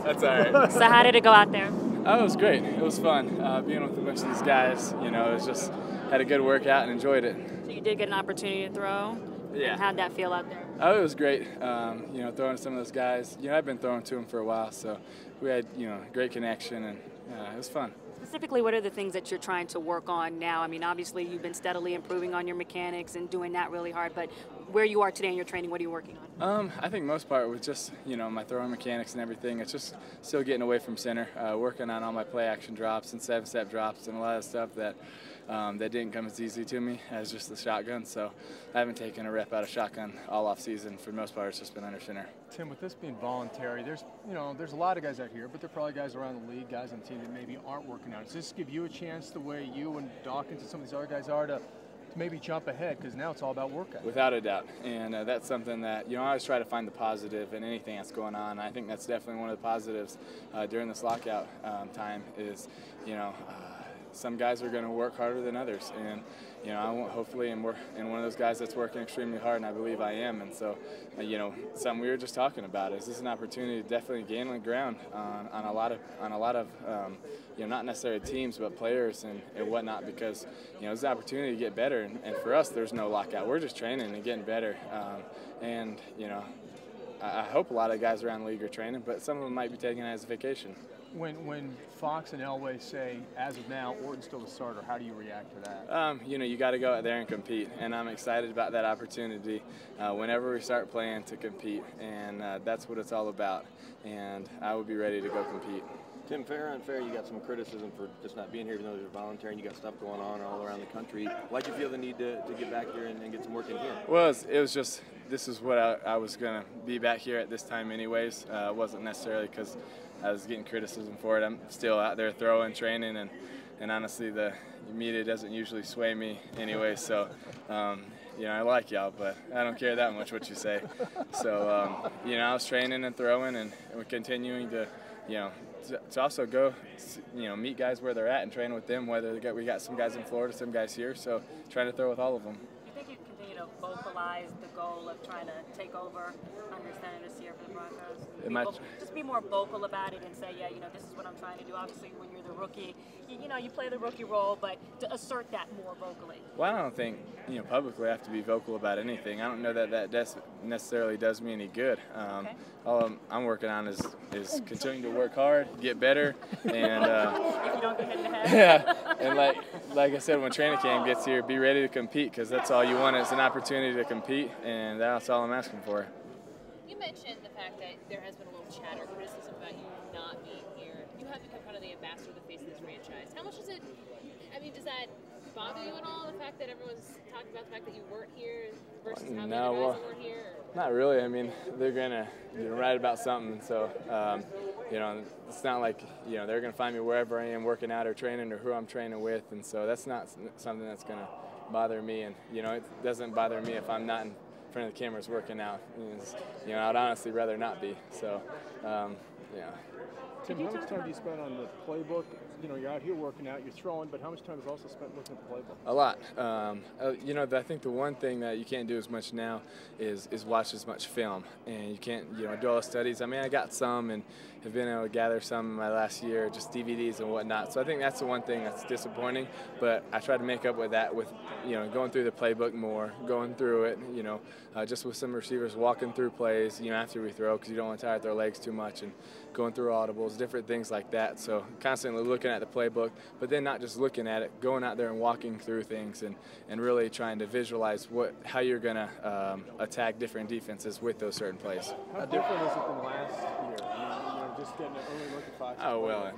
That's all right. So how did it go out there? Oh, it was great. It was fun being with a bunch of these guys. You know, it was just had a good workout and enjoyed it. So you did get an opportunity to throw. Yeah. And how'd that feel out there? Oh, it was great. You know, throwing to some of those guys. You know, I've been throwing to them for a while, so we had great connection, and it was fun. Specifically, what are the things that you're trying to work on now? I mean, obviously you've been steadily improving on your mechanics and doing that really hard, but where you are today in your training, what are you working on? I think most part was just, my throwing mechanics and everything. It's just still getting away from center, working on all my play action drops and 7-step drops and a lot of stuff that that didn't come as easy to me as just the shotgun. So I haven't taken a rep out of shotgun all off season. For the most part, it's just been under center. Tim, with this being voluntary, there's a lot of guys out here, but there are probably guys around the league, guys on the team that maybe aren't working out. Does this give you a chance, the way you and Dawkins and some of these other guys are, to maybe jump ahead, because now it's all about workout? Without a doubt, and that's something that I always try to find the positive in anything that's going on. I think that's definitely one of the positives during this lockout time is, some guys are going to work harder than others, and hopefully I'm one of those guys that's working extremely hard, and I believe I am. And so, something we were just talking about is this is an opportunity to definitely gain on ground on a lot of not necessarily teams but players and whatnot, because it's an opportunity to get better. And for us, there's no lockout. We're just training and getting better. I hope a lot of guys around the league are training, but some of them might be taking it as a vacation. When Fox and Elway say, as of now, Orton's still the starter, how do you react to that? You got to go out there and compete, and I'm excited about that opportunity whenever we start playing to compete, and that's what it's all about, and I will be ready to go compete. Tim, fair or unfair, you got some criticism for just not being here, even though you're voluntary and you got stuff going on all around the country. Why'd you feel the need to get back here and get some work in here? Well, it was just, this is what I was going to be back here at this time anyways. It wasn't necessarily because I was getting criticism for it. I'm still out there throwing, training, and honestly, the media doesn't usually sway me anyway, so I like y'all, but I don't care that much what you say. So, I was training and throwing, and we're continuing to, to also go, meet guys where they're at and train with them, whether we got some guys in Florida, some guys here, so trying to throw with all of them. Do you think you continue to vocalize the goal of trying to take over under center this year for the Broncos? Just be more vocal about it and say, this is what I'm trying to do. Obviously, when you're the rookie, you play the rookie role, but to assert that more vocally. Well, I don't think, publicly I have to be vocal about anything. I don't know that necessarily does me any good. Okay. All I'm working on is continuing to work hard, get better, and if you don't get hit in the head. yeah, and like I said, when training camp gets here, be ready to compete, because that's all you want is an opportunity to compete, and that's all I'm asking for. You mentioned the fact that there has been a little chatter, criticism about you not being here. You have become kind of the ambassador of the face of this franchise. How much does it, does that bother you at all, the fact that everyone's talking about the fact that you weren't here versus how many guys weren't here? Not really. They're going to write about something, so, it's not like, they're going to find me wherever I am working out or training or who I'm training with, and so that's not something that's going to bother me, and, it doesn't bother me if I'm not in front of the cameras working out. I'd honestly rather not be, so, yeah. Tim, how much time do you spend on the playbook? You're out here working out, you're throwing, but how much time is also spent looking at the playbook? A lot. I think the one thing that you can't do as much now is watch as much film, and you can't, do all the studies. I got some and have been able to gather some in my last year, just DVDs and whatnot. So I think that's the one thing that's disappointing, but I try to make up with that with, going through the playbook more, going through it, just with some receivers walking through plays, after we throw, because you don't want to tire their legs too much, and going through audibles, different things like that. So constantly looking at the playbook, but then not just looking at it, going out there and walking through things and really trying to visualize how you're going to attack different defenses with those certain plays. How different is it than last year? Just getting an early look at Fox. Oh, well,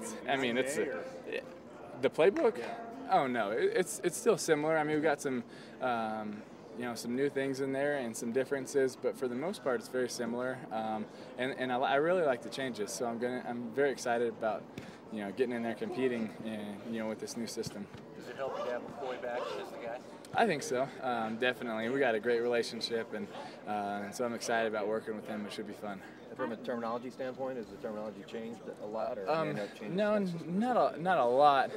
the playbook? Yeah. Oh, no, it's still similar. We've got some some new things in there and some differences, but for the most part, it's very similar. And I really like the changes, so I'm very excited about getting in there competing and with this new system. Does it help you to have a boy back as the guy? I think so, definitely. We got a great relationship, and so I'm excited about working with him. It should be fun. From a terminology standpoint, has the terminology changed a lot, or no, not a lot.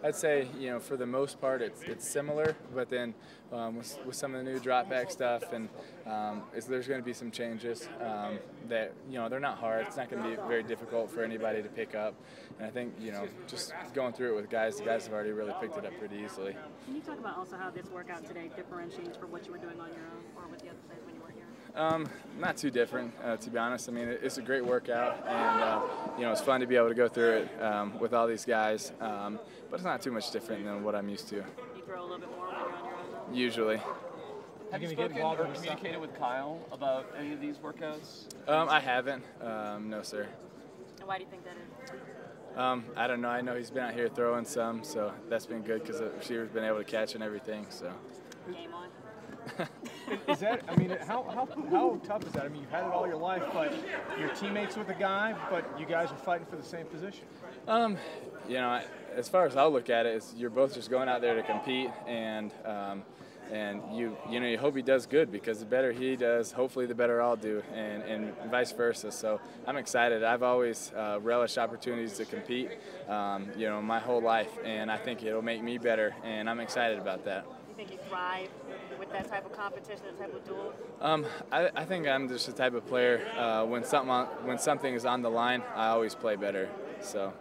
I'd say for the most part it's similar, but then with some of the new drop back stuff and there's going to be some changes that they're not hard. It's not going to be very difficult for anybody to pick up, and I think just going through it with guys, the guys have already really picked it up pretty easily. Can you talk about also how this workout today differentiates from what you were doing on your own or with the other players when you weren't here? Not too different, to be honest. I mean, it's a great workout, and it's fun to be able to go through it with all these guys. But it's not too much different than what I'm used to. You throw a little bit more when you're on your own? Usually. Have you spoken or communicated with Kyle about any of these workouts? I haven't. No, sir. And why do you think that is? I don't know. I know he's been out here throwing some, so that's been good because the receiver's been able to catch and everything. So. Game on. Is that? I mean, how tough is that? I mean, you've had it all your life, but your teammates with a guy, but you guys are fighting for the same position. As far as I'll look at it, you're both just going out there to compete, and you hope he does good because the better he does, hopefully the better I'll do, and vice versa. So I'm excited. I've always relished opportunities to compete, my whole life, and I think it'll make me better, and I'm excited about that. You think you thrive with that type of competition, that type of duel? I think I'm just the type of player when something is on the line, I always play better. So.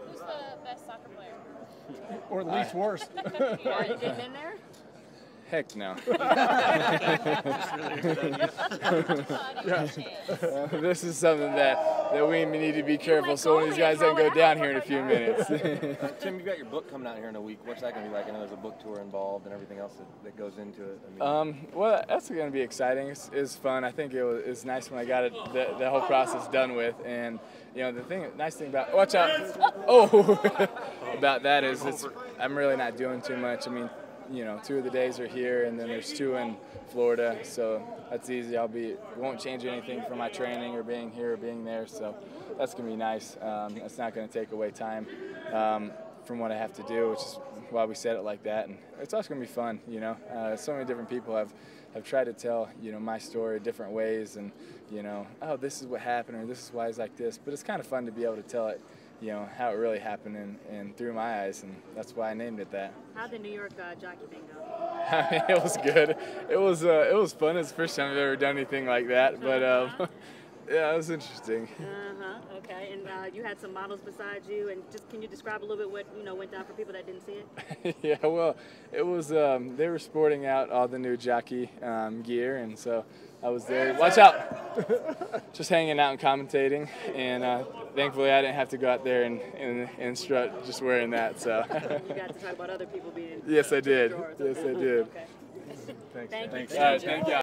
Who's the best soccer player? Or the least worst? Are you getting in there? Heck no. This is something that we need to be careful so when these guys don't go down here in a few minutes. Tim, you've got your book coming out here in a week. What's that going to be like? I know there's a book tour involved and everything else that goes into it. Well, that's going to be exciting. It's fun. I think it's nice when I got it, the whole process done with. And nice thing about watch out. About that is I'm really not doing too much. I mean, 2 of the days are here, and then there's 2 in Florida, so that's easy. Won't change anything from my training or being here or being there, so that's gonna be nice. It's not gonna take away time from what I have to do, which is why we said it like that. And it's also gonna be fun, So many different people have tried to tell, my story different ways, and oh, this is what happened, or this is why it's like this. But it's kind of fun to be able to tell it. How it really happened and through my eyes, and that's why I named it that. How'd the New York jockey thing go? It was good. It was fun. It's the first time I've ever done anything like that, but yeah, it was interesting. Okay, and you had some models beside you, and just can you describe a little bit what went down for people that didn't see it? Yeah, well, it was they were sporting out all the new jockey gear, and so I was there. Watch out! Just hanging out and commentating, and thankfully I didn't have to go out there and strut just wearing that. So. You got to talk about other people being. Yes, I did. Yes, I did. Okay. Thanks. Thank you. All right, thank you.